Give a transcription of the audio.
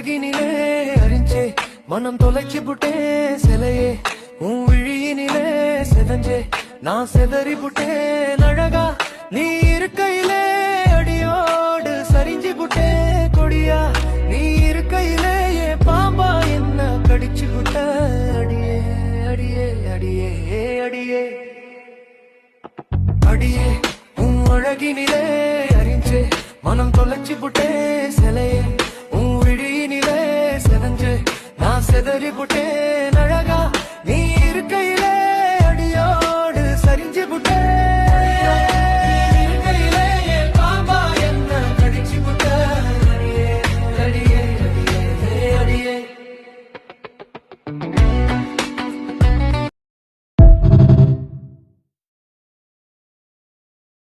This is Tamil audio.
அழகினிலே அறிஞ்சே மனம் தொலைச்சி புட்டே சிலையே உன் விழியினிலே செதஞ்சே நான் செதறி புட்டேன் அழகா நீ இருக்கையிலே அடியோடு சரிஞ்சு புட்டே கொடியா நீ இருக்கையிலே பாம்பா என்ன கடிச்சு புட்ட அடியே அடியே அடியே அடியே அடியே உன் அழகினிலே அறிஞ்சே மனம் தொலைச்சி புட்டே சிலையே உன் விழியினிலே செதஞ்சே நான் செதறி புட்டேன் அழகா